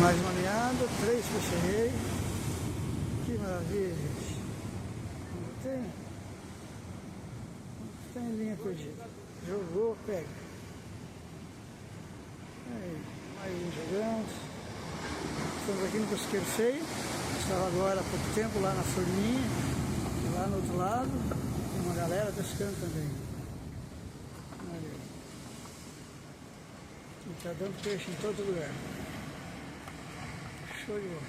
Mais uma meada, 3 que eu cheguei. Que maravilha, gente. Não tem linha perdida. Jogou, pega. Aí, mais um jogando. Estamos aqui no Cosqueiro Feio. Estava agora há pouco tempo lá na Forninha. Lá no outro lado. Tem uma galera pescando também. Olha aí. E tá dando peixe em todo lugar. Show de bola.